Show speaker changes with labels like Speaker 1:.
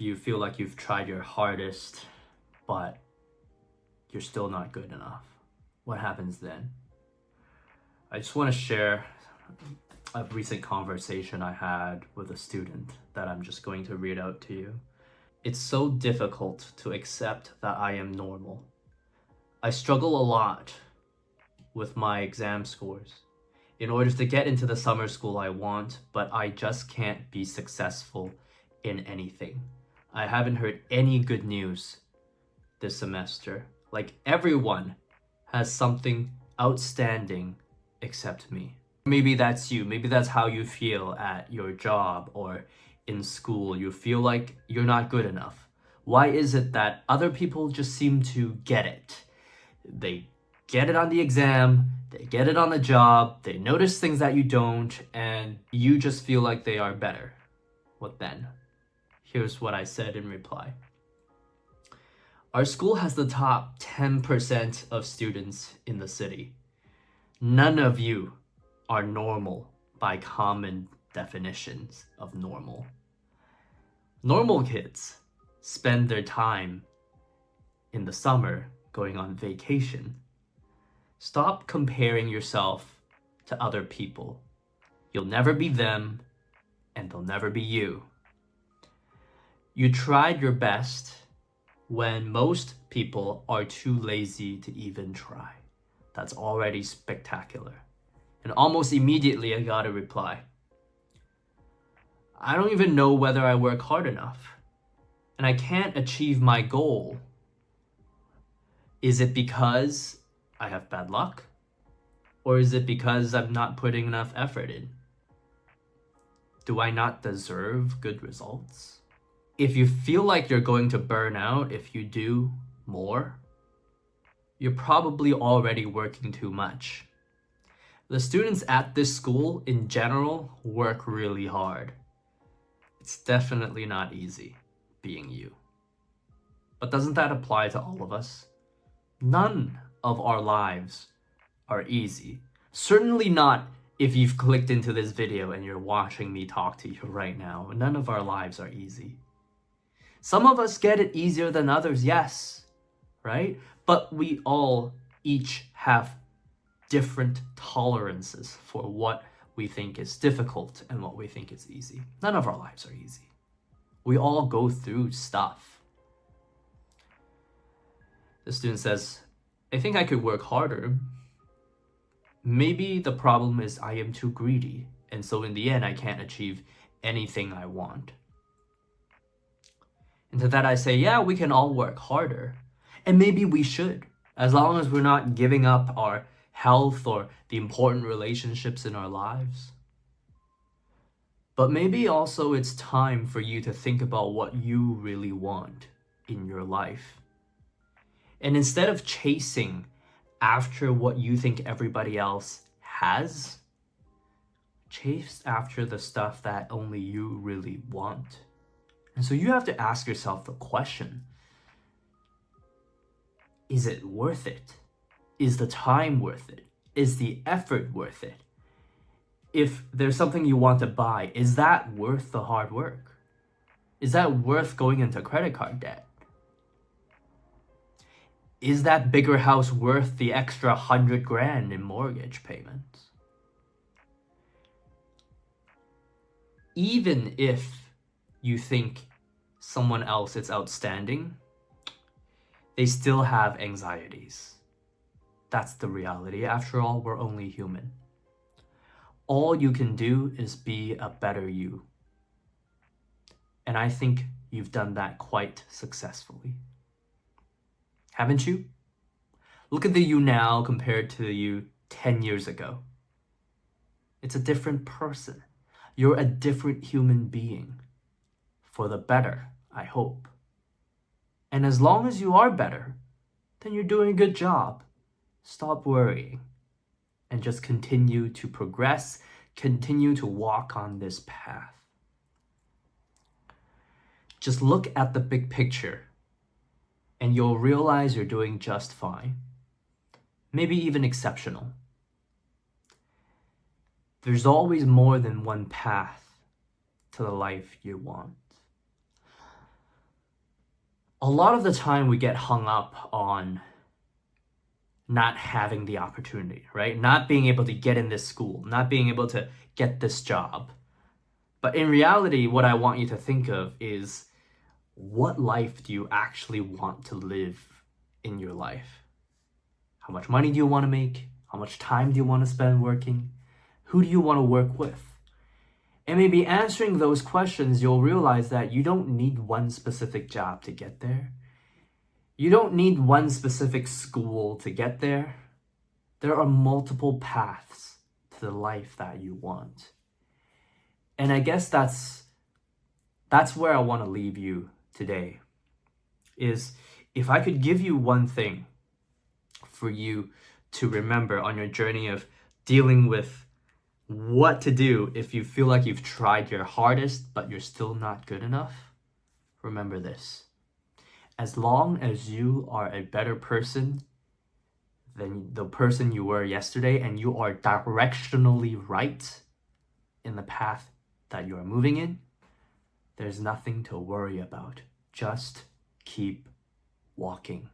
Speaker 1: You feel like you've tried your hardest, but you're still not good enough. What happens then? I just want to share a recent conversation I had with a student that I'm just going to read out to you. It's so difficult to accept that I am normal. I struggle a lot with my exam scores in order to get into the summer school I want, but I just can't be successful in anything. I haven't heard any good news this semester. Like, everyone has something outstanding except me. Maybe that's you. Maybe that's how you feel at your job or in school. You feel like you're not good enough. Why is it that other people just seem to get it? They get it on the exam, they get it on the job, they notice things that you don't, and you just feel like they are better. What then? Here's what I said in reply. Our school has the top 10% of students in the city. None of you are normal by common definitions of normal. Normal kids spend their time in the summer going on vacation. Stop comparing yourself to other people. You'll never be them, and they'll never be you. You tried your best when most people are too lazy to even try. That's already spectacular. And almost immediately I got a reply. I don't even know whether I work hard enough, and I can't achieve my goal. Is it because I have bad luck? Or is it because I'm not putting enough effort in? Do I not deserve good results? If you feel like you're going to burn out if you do more, you're probably already working too much. The students at this school in general work really hard. It's definitely not easy being you. But doesn't that apply to all of us? None of our lives are easy. Certainly not if you've clicked into this video and you're watching me talk to you right now. None of our lives are easy. Some of us get it easier than others, yes, right? But we all each have different tolerances for what we think is difficult and what we think is easy. None of our lives are easy. We all go through stuff. The student says, I think I could work harder. Maybe the problem is I am too greedy, and so in the end I can't achieve anything I want. And to that I say, yeah, we can all work harder. And maybe we should, as long as we're not giving up our health or the important relationships in our lives. But maybe also it's time for you to think about what you really want in your life. And instead of chasing after what you think everybody else has, chase after the stuff that only you really want. And so you have to ask yourself the question, is it worth it? Is the time worth it? Is the effort worth it? If there's something you want to buy, is that worth the hard work? Is that worth going into credit card debt? Is that bigger house worth the extra 100 grand in mortgage payments? Even if you think someone else is outstanding, they still have anxieties. That's the reality. After all, we're only human. All you can do is be a better you. And I think you've done that quite successfully. Haven't you? Look at the you now compared to the you 10 years ago. It's a different person. You're a different human being. For the better, I hope. And as long as you are better, then you're doing a good job. Stop worrying and just continue to progress, continue to walk on this path. Just look at the big picture and you'll realize you're doing just fine. Maybe even exceptional. There's always more than one path to the life you want. A lot of the time we get hung up on not having the opportunity, right? Not being able to get in this school, not being able to get this job. But in reality, what I want you to think of is, what life do you actually want to live in your life? How much money do you want to make? How much time do you want to spend working? Who do you want to work with? And maybe answering those questions, you'll realize that you don't need one specific job to get there. You don't need one specific school to get there. There are multiple paths to the life that you want. And I guess that's where I want to leave you today. Is if I could give you one thing for you to remember on your journey of dealing with what to do if you feel like you've tried your hardest but you're still not good enough, remember this. As long as you are a better person than the person you were yesterday and you are directionally right in the path that you are moving in, there's nothing to worry about. Just keep walking.